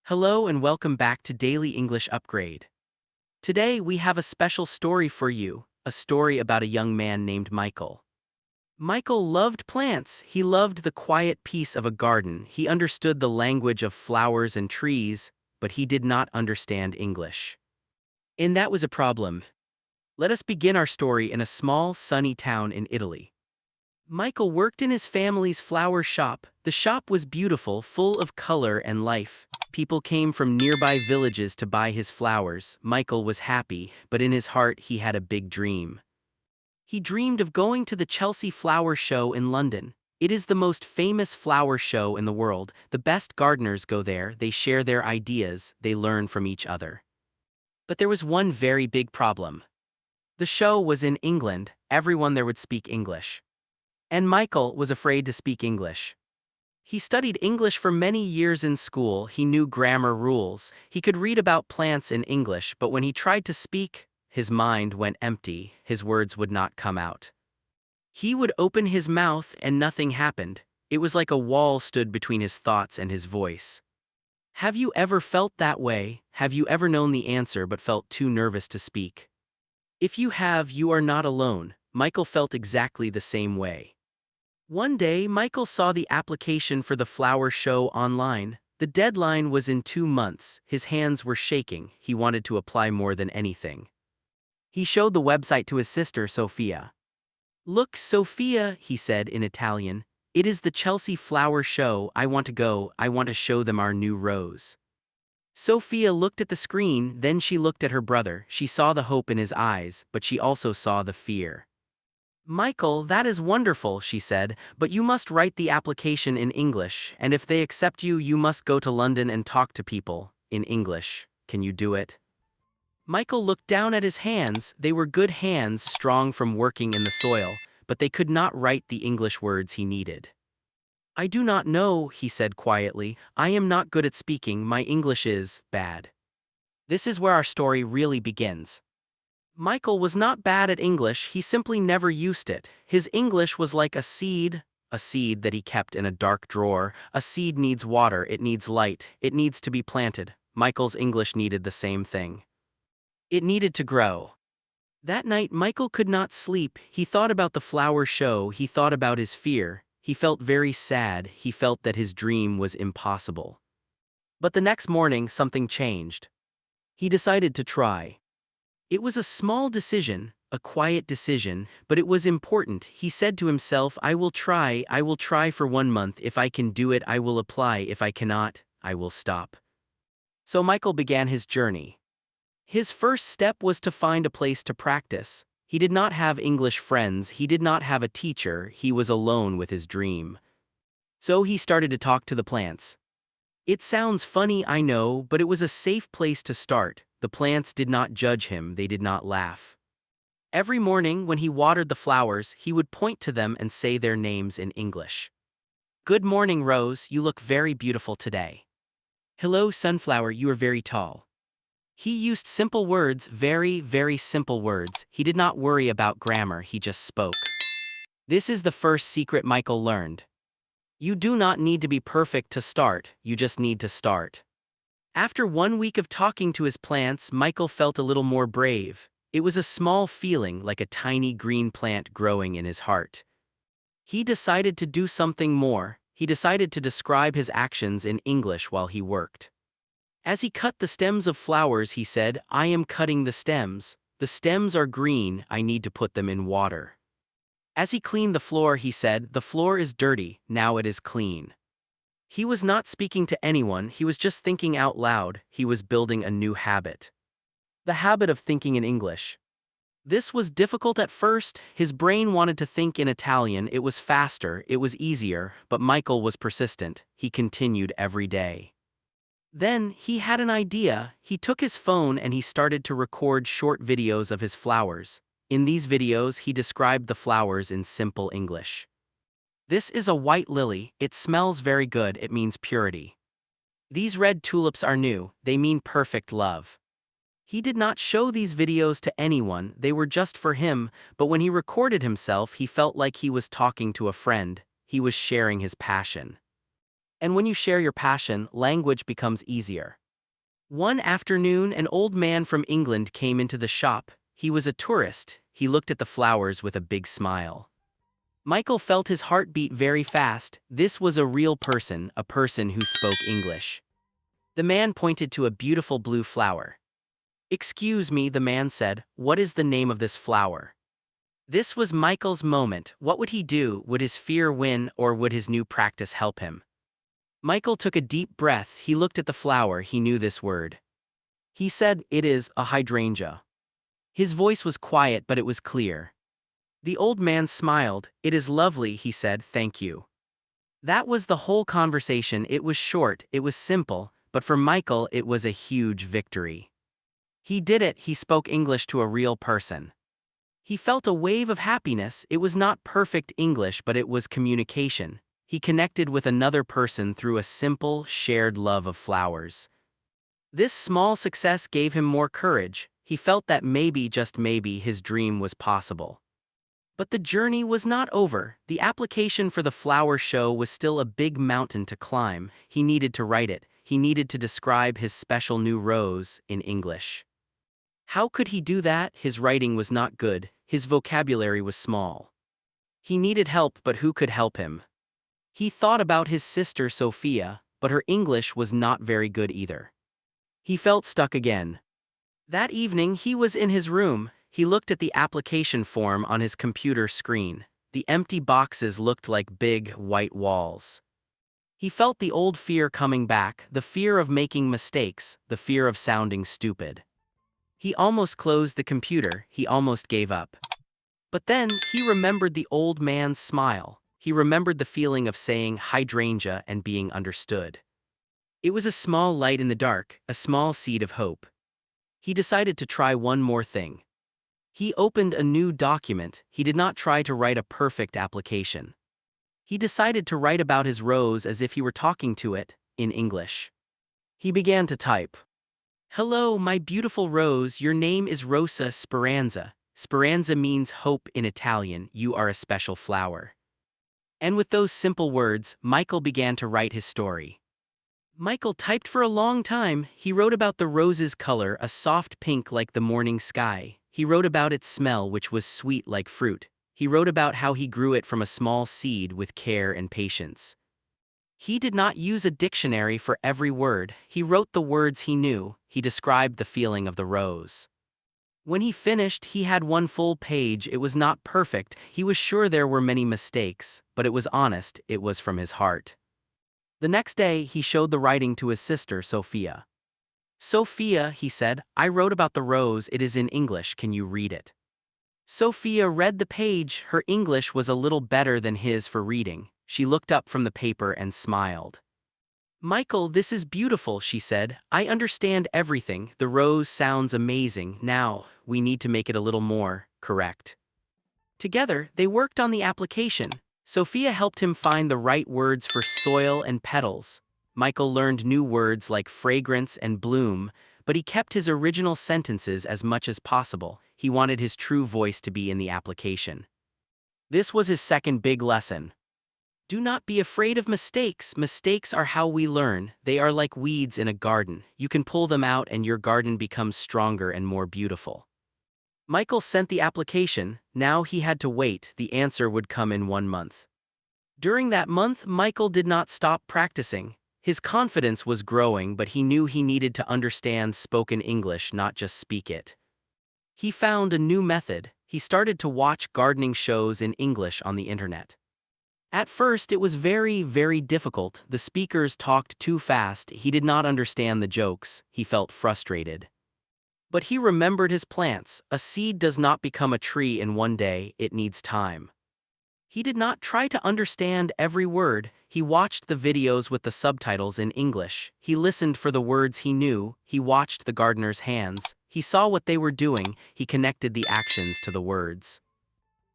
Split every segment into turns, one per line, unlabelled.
Hello and welcome back to Daily English Upgrade. Today we have a special story for you, a story about a young man named Michael. Michael loved plants. He loved the quiet peace of a garden. He understood the language of flowers and trees, but he did not understand English. And that was a problem. Let us begin our story in a small, sunny town in Italy. Michael worked in his family's flower shop. The shop was beautiful, full of color and life. People came from nearby villages to buy his flowers. Michael was happy, but in his heart he had a big dream. He dreamed of going to the Chelsea Flower Show in London. It is the most famous flower show in the world. The best gardeners go there, they share their ideas, they learn from each other. But there was one very big problem. The show was in England, everyone there would speak English. And Michael was afraid to speak English. He studied English for many years in school. He knew grammar rules. He could read about plants in English, but when he tried to speak, his mind went empty. His words would not come out. He would open his mouth and nothing happened. It was like a wall stood between his thoughts and his voice. Have you ever felt that way? Have you ever known the answer but felt too nervous to speak? If you have, you are not alone. Michael felt exactly the same way. One day, Michael saw the application for the flower show online. The deadline was in 2 months. His hands were shaking. He wanted to apply more than anything. He showed the website to his sister, Sophia. "Look, Sophia," he said in Italian. "It is the Chelsea Flower Show. I want to go. I want to show them our new rose." Sophia looked at the screen, then she looked at her brother. She saw the hope in his eyes, but she also saw the fear. "Michael, that is wonderful," she said, "but you must write the application in English, and if they accept you, you must go to London and talk to people in English. Can you do it?" Michael looked down at his hands. They were good hands, strong from working in the soil, but they could not write the English words he needed. "I do not know," he said quietly. "I am not good at speaking. My English is bad." This is where our story really begins. Michael was not bad at English, he simply never used it. His English was like a seed that he kept in a dark drawer. A seed needs water, it needs light, it needs to be planted. Michael's English needed the same thing. It needed to grow. That night Michael could not sleep. He thought about the flower show, he thought about his fear. He felt very sad, he felt that his dream was impossible. But the next morning something changed. He decided to try. It was a small decision, a quiet decision, but it was important. He said to himself, I will try for 1 month. If I can do it, I will apply. If I cannot, I will stop. So Michael began his journey. His first step was to find a place to practice. He did not have English friends, he did not have a teacher, he was alone with his dream. So he started to talk to the plants. It sounds funny, I know, but it was a safe place to start. The plants did not judge him, they did not laugh. Every morning when he watered the flowers, he would point to them and say their names in English. "Good morning, Rose, you look very beautiful today." "Hello, Sunflower, you are very tall." He used simple words, very, very simple words. He did not worry about grammar, he just spoke. This is the first secret Michael learned. You do not need to be perfect to start, you just need to start. After 1 week of talking to his plants, Michael felt a little more brave. It was a small feeling, like a tiny green plant growing in his heart. He decided to do something more. He decided to describe his actions in English while he worked. As he cut the stems of flowers, he said, "I am cutting the stems. The stems are green, I need to put them in water." As he cleaned the floor, he said, "The floor is dirty, now it is clean." He was not speaking to anyone, he was just thinking out loud. He was building a new habit. The habit of thinking in English. This was difficult at first. His brain wanted to think in Italian. It was faster, it was easier, but Michael was persistent. He continued every day. Then, he had an idea. He took his phone and he started to record short videos of his flowers. In these videos, he described the flowers in simple English. "This is a white lily, it smells very good, it means purity. These red tulips are new, they mean perfect love." He did not show these videos to anyone, they were just for him, but when he recorded himself, he felt like he was talking to a friend. He was sharing his passion. And when you share your passion, language becomes easier. One afternoon, an old man from England came into the shop. He was a tourist. He looked at the flowers with a big smile. Michael felt his heart beat very fast. This was a real person, a person who spoke English. The man pointed to a beautiful blue flower. "Excuse me," the man said, "what is the name of this flower?" This was Michael's moment. What would he do? Would his fear win, or would his new practice help him? Michael took a deep breath. He looked at the flower. He knew this word. He said, "It is a hydrangea." His voice was quiet, but it was clear. The old man smiled. "It is lovely," he said, "thank you." That was the whole conversation. It was short, it was simple, but for Michael it was a huge victory. He did it. He spoke English to a real person. He felt a wave of happiness. It was not perfect English, but it was communication. He connected with another person through a simple, shared love of flowers. This small success gave him more courage. He felt that maybe, just maybe, his dream was possible. But the journey was not over. The application for the flower show was still a big mountain to climb. He needed to write it. He needed to describe his special new rose in English. How could he do that? His writing was not good. His vocabulary was small. He needed help, but who could help him? He thought about his sister Sophia, but her English was not very good either. He felt stuck again. That evening he was in his room. He looked at the application form on his computer screen. The empty boxes looked like big, white walls. He felt the old fear coming back, the fear of making mistakes, the fear of sounding stupid. He almost closed the computer. He almost gave up. But then, he remembered the old man's smile. He remembered the feeling of saying hydrangea and being understood. It was a small light in the dark, a small seed of hope. He decided to try one more thing. He opened a new document. He did not try to write a perfect application. He decided to write about his rose as if he were talking to it, in English. He began to type. "Hello, my beautiful rose, your name is Rosa Speranza. Speranza means hope in Italian. You are a special flower." And with those simple words, Michael began to write his story. Michael typed for a long time. He wrote about the rose's color, a soft pink like the morning sky. He wrote about its smell, which was sweet like fruit. He wrote about how he grew it from a small seed with care and patience. He did not use a dictionary for every word. He wrote the words he knew. He described the feeling of the rose. When he finished, he had one full page. It was not perfect. He was sure there were many mistakes, but it was honest. It was from his heart. The next day, he showed the writing to his sister, Sophia. "Sophia," he said, "I wrote about the rose. It is in English. Can you read it?" Sophia read the page. Her English was a little better than his for reading. She looked up from the paper and smiled. "Michael, this is beautiful," she said. "I understand everything. The rose sounds amazing. Now, we need to make it a little more correct." Together, they worked on the application. Sophia helped him find the right words for soil and petals. Michael learned new words like fragrance and bloom, but he kept his original sentences as much as possible. He wanted his true voice to be in the application. This was his second big lesson. Do not be afraid of mistakes. Mistakes are how we learn. They are like weeds in a garden. You can pull them out and your garden becomes stronger and more beautiful. Michael sent the application. Now he had to wait. The answer would come in 1 month. During that month, Michael did not stop practicing. His confidence was growing, but he knew he needed to understand spoken English, not just speak it. He found a new method. He started to watch gardening shows in English on the internet. At first, it was very, very difficult. The speakers talked too fast. He did not understand the jokes. He felt frustrated. But he remembered his plants. A seed does not become a tree in one day. It needs time. He did not try to understand every word. He watched the videos with the subtitles in English. He listened for the words he knew. He watched the gardener's hands. He saw what they were doing. He connected the actions to the words.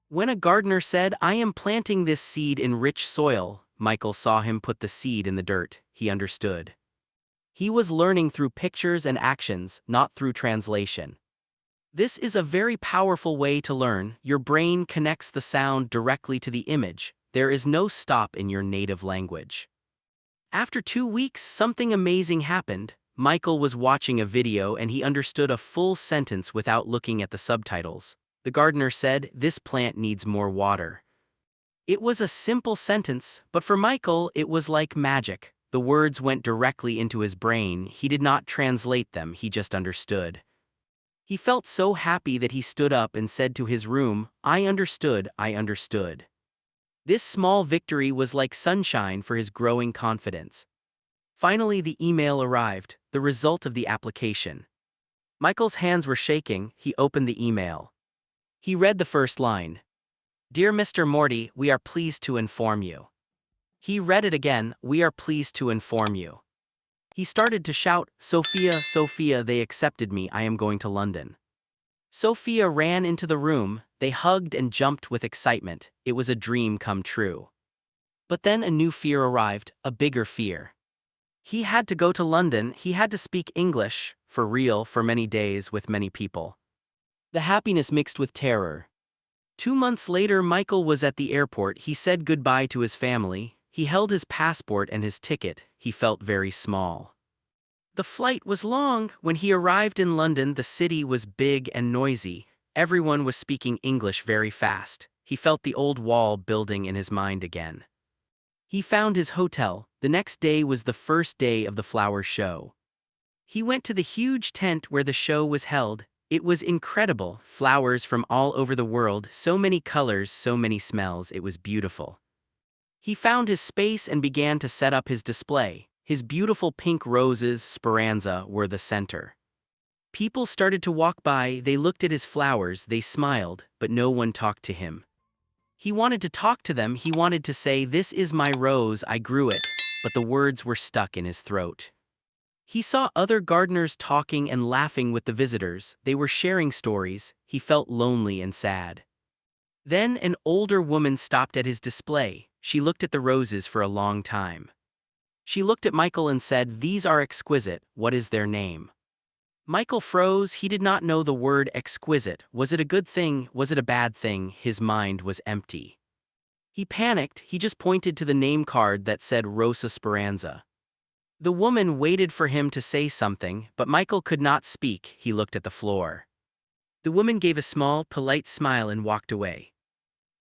When a gardener said, "I am planting this seed in rich soil," Michael saw him put the seed in the dirt. He understood. He was learning through pictures and actions, not through translation. This is a very powerful way to learn. Your brain connects the sound directly to the image. There is no stop in your native language. After 2 weeks, something amazing happened. Michael was watching a video and he understood a full sentence without looking at the subtitles. The gardener said, "This plant needs more water." It was a simple sentence, but for Michael, it was like magic. The words went directly into his brain. He did not translate them, he just understood. He felt so happy that he stood up and said to his room, "I understood, I understood." This small victory was like sunshine for his growing confidence. Finally, the email arrived, the result of the application. Michael's hands were shaking. He opened the email. He read the first line. "Dear Mr. Morty, we are pleased to inform you." He read it again. "We are pleased to inform you." He started to shout, "Sophia, Sophia, they accepted me, I am going to London." Sophia ran into the room. They hugged and jumped with excitement. It was a dream come true. But then a new fear arrived, a bigger fear. He had to go to London. He had to speak English, for real, for many days with many people. The happiness mixed with terror. 2 months later, Michael was at the airport. He said goodbye to his family. He held his passport and his ticket. He felt very small. The flight was long. When he arrived in London, the city was big and noisy. Everyone was speaking English very fast. He felt the old wall building in his mind again. He found his hotel. The next day was the first day of the flower show. He went to the huge tent where the show was held. It was incredible. Flowers from all over the world, so many colors, so many smells. It was beautiful. He found his space and began to set up his display. His beautiful pink roses, speranza, were the center. People started to walk by. They looked at his flowers. They smiled, but no one talked to him. He wanted to talk to them. He wanted to say, "This is my rose, I grew it," but the words were stuck in his throat. He saw other gardeners talking and laughing with the visitors. They were sharing stories. He felt lonely and sad. Then an older woman stopped at his display. She looked at the roses for a long time. She looked at Michael and said, "These are exquisite. What is their name?" Michael froze. He did not know the word exquisite. Was it a good thing? Was it a bad thing? His mind was empty. He panicked. He just pointed to the name card that said Rosa Speranza. The woman waited for him to say something, but Michael could not speak. He looked at the floor. The woman gave a small, polite smile and walked away.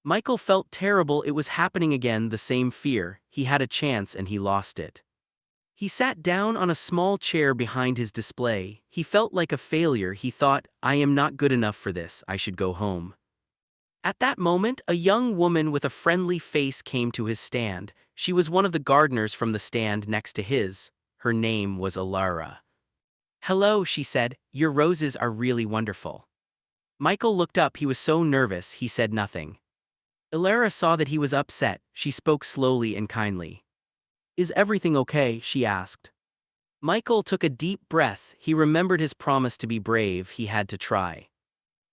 Michael felt terrible. It was happening again, the same fear. He had a chance and he lost it. He sat down on a small chair behind his display. He felt like a failure. He thought, "I am not good enough for this. I should go home." At that moment, a young woman with a friendly face came to his stand. She was one of the gardeners from the stand next to his. Her name was Alara. "Hello," she said. "Your roses are really wonderful." Michael looked up. He was so nervous, he said nothing. Alara saw that he was upset. She spoke slowly and kindly. "Is everything okay?" she asked. Michael took a deep breath. He remembered his promise to be brave. He had to try.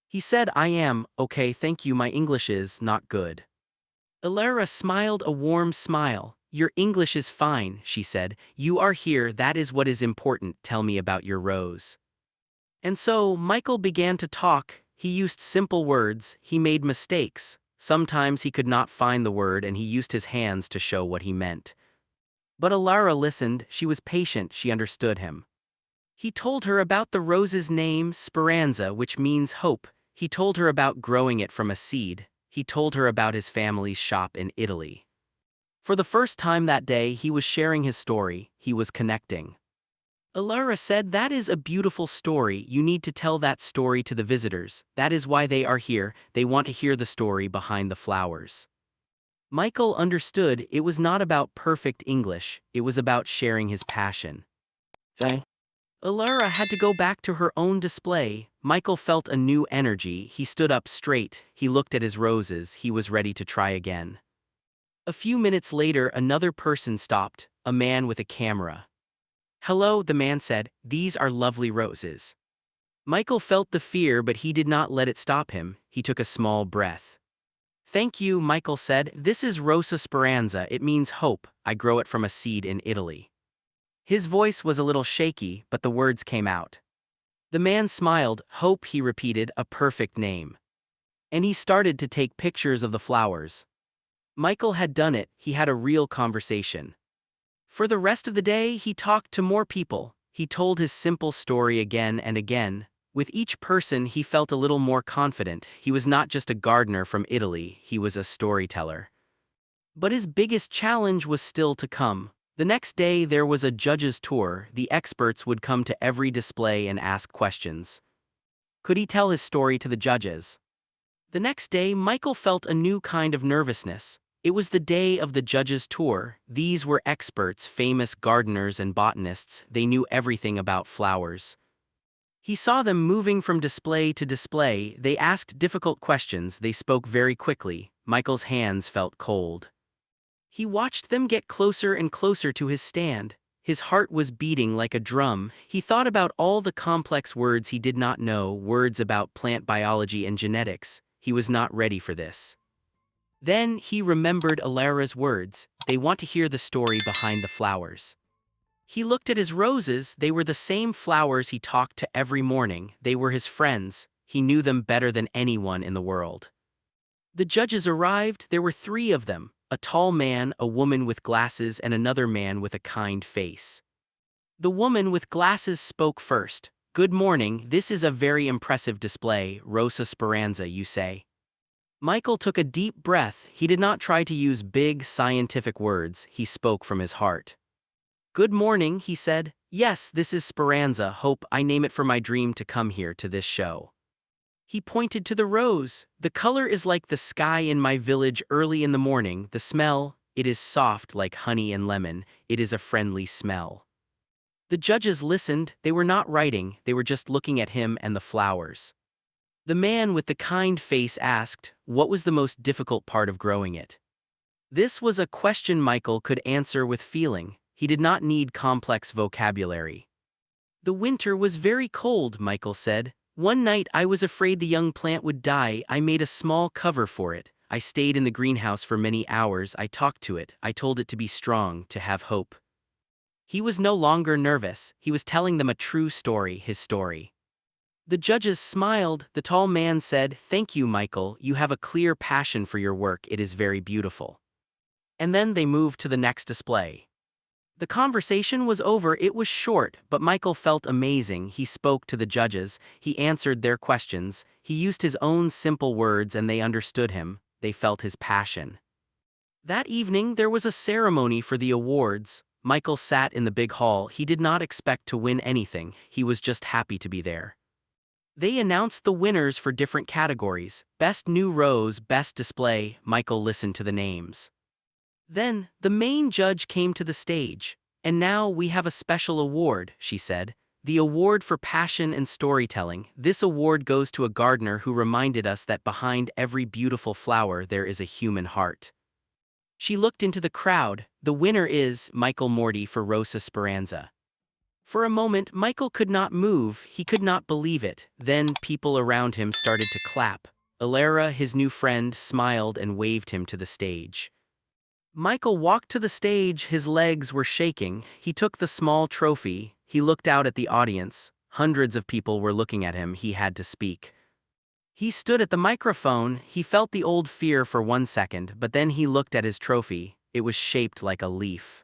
He said, "I am okay, thank you. My English is not good." Alara smiled a warm smile. "Your English is fine," she said. "You are here, that is what is important. Tell me about your rose." And so Michael began to talk. He used simple words. He made mistakes. Sometimes he could not find the word and he used his hands to show what he meant. But Alara listened. She was patient. She understood him. He told her about the rose's name, Speranza, which means hope. He told her about growing it from a seed. He told her about his family's shop in Italy. For the first time that day, he was sharing his story. He was connecting. Alara said, "That is a beautiful story. You need to tell that story to the visitors. That is why they are here. They want to hear the story behind the flowers." Michael understood it was not about perfect English. It was about sharing his passion. Alara had to go back to her own display. Michael felt a new energy. He stood up straight. He looked at his roses. He was ready to try again. A few minutes later, another person stopped, a man with a camera. "Hello," the man said. "These are lovely roses." Michael felt the fear, but he did not let it stop him. He took a small breath. "Thank you," Michael said. "This is Rosa Speranza. It means hope. I grow it from a seed in Italy." His voice was a little shaky, but the words came out. The man smiled. "Hope," he repeated, "a perfect name." And he started to take pictures of the flowers. Michael had done it. He had a real conversation. For the rest of the day, he talked to more people. He told his simple story again and again. With each person, he felt a little more confident. He was not just a gardener from Italy, he was a storyteller. But his biggest challenge was still to come. The next day, there was a judge's tour. The experts would come to every display and ask questions. Could he tell his story to the judges? The next day, Michael felt a new kind of nervousness. It was the day of the judges' tour. These were experts, famous gardeners and botanists. They knew everything about flowers. He saw them moving from display to display. They asked difficult questions. They spoke very quickly. Michael's hands felt cold. He watched them get closer and closer to his stand. His heart was beating like a drum. He thought about all the complex words he did not know, words about plant biology and genetics. He was not ready for this. Then he remembered Alara's words. They want to hear the story behind the flowers. He looked at his roses. They were the same flowers he talked to every morning. They were his friends. He knew them better than anyone in the world. The judges arrived. There were 3 of them. A tall man, a woman with glasses, and another man with a kind face. The woman with glasses spoke first. "Good morning, this is a very impressive display. Rosa Speranza, you say?" Michael took a deep breath. He did not try to use big, scientific words. He spoke from his heart. "Good morning," he said. "Yes, this is Speranza. Hope I name it for my dream to come here to this show." He pointed to the rose. "The color is like the sky in my village early in the morning. The smell, it is soft like honey and lemon. It is a friendly smell." The judges listened. They were not writing. They were just looking at him and the flowers. The man with the kind face asked, "What was the most difficult part of growing it?" This was a question Michael could answer with feeling. He did not need complex vocabulary. "The winter was very cold," Michael said. "One night I was afraid the young plant would die. I made a small cover for it. I stayed in the greenhouse for many hours. I talked to it. I told it to be strong, to have hope." He was no longer nervous. He was telling them a true story, his story. The judges smiled. The tall man said, "Thank you, Michael. You have a clear passion for your work. It is very beautiful." And then they moved to the next display. The conversation was over. It was short, but Michael felt amazing. He spoke to the judges. He answered their questions. He used his own simple words and they understood him. They felt his passion. That evening, there was a ceremony for the awards. Michael sat in the big hall. He did not expect to win anything. He was just happy to be there. They announced the winners for different categories. Best New Rose, Best Display. Michael listened to the names. Then, the main judge came to the stage. "And now we have a special award," she said. "The award for passion and storytelling. This award goes to a gardener who reminded us that behind every beautiful flower there is a human heart." She looked into the crowd. "The winner is Michael Morty for Rosa Speranza." For a moment, Michael could not move. He could not believe it. Then people around him started to clap. Alara, his new friend, smiled and waved him to the stage. Michael walked to the stage. His legs were shaking. He took the small trophy. He looked out at the audience. Hundreds of people were looking at him. He had to speak. He stood at the microphone. He felt the old fear for 1 second, but then he looked at his trophy. It was shaped like a leaf.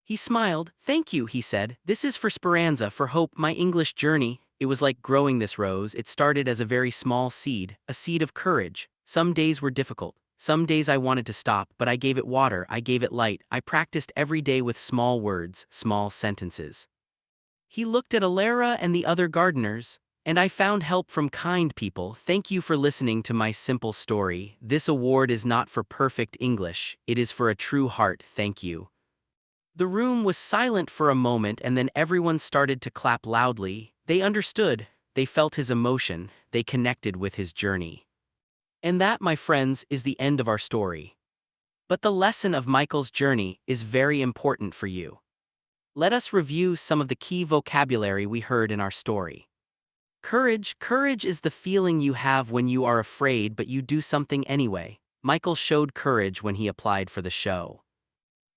He smiled. "Thank you," he said. "This is for Speranza, for hope, my English journey." It was like growing this rose. It started as a very small seed, a seed of courage. Some days were difficult. Some days I wanted to stop, but I gave it water, I gave it light. I practiced every day with small words, small sentences. He looked at Alara and the other gardeners. "And I found help from kind people. Thank you for listening to my simple story. This award is not for perfect English. It is for a true heart. Thank you." The room was silent for a moment and then everyone started to clap loudly. They understood. They felt his emotion. They connected with his journey. And that, my friends, is the end of our story. But the lesson of Michael's journey is very important for you. Let us review some of the key vocabulary we heard in our story. Courage. Courage is the feeling you have when you are afraid but you do something anyway. Michael showed courage when he applied for the show.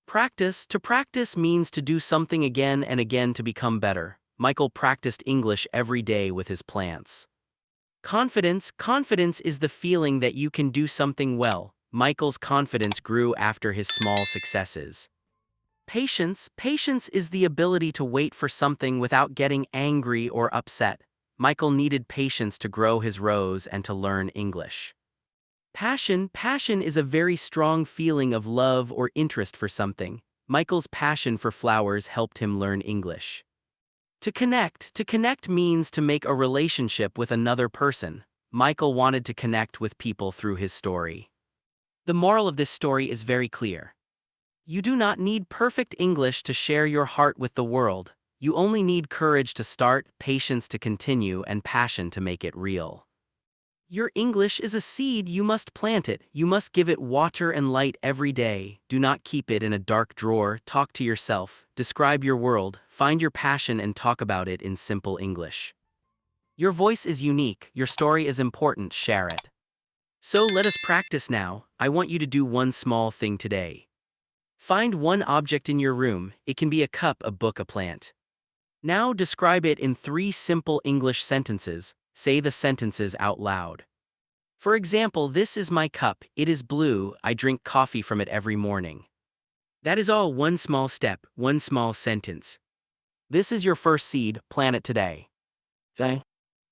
Practice. To practice means to do something again and again to become better. Michael practiced English every day with his plants. Confidence. Confidence is the feeling that you can do something well. Michael's confidence grew after his small successes. Patience is the ability to wait for something without getting angry or upset. Michael needed patience to grow his rose and to learn English. Passion is a very strong feeling of love or interest for something. Michael's passion for flowers helped him learn English. To connect means to make a relationship with another person. Michael wanted to connect with people through his story. The moral of this story is very clear. You do not need perfect English to share your heart with the world. You only need courage to start, patience to continue, and passion to make it real. Your English is a seed, you must plant it, you must give it water and light every day. Do not keep it in a dark drawer, talk to yourself, describe your world, find your passion and talk about it in simple English. Your voice is unique, your story is important, share it. So let us practice now. I want you to do one small thing today. Find one object in your room, it can be a cup, a book, a plant. Now describe it in 3 simple English sentences. Say the sentences out loud. For example, this is my cup, it is blue, I drink coffee from it every morning. That is all, one small step, one small sentence. This is your first seed, plant it today.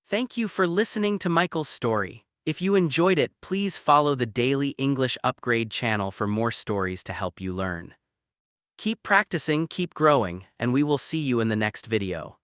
Thank you for listening to Michael's story. If you enjoyed it, please follow the Daily English Upgrade channel for more stories to help you learn. Keep practicing, keep growing, and we will see you in the next video.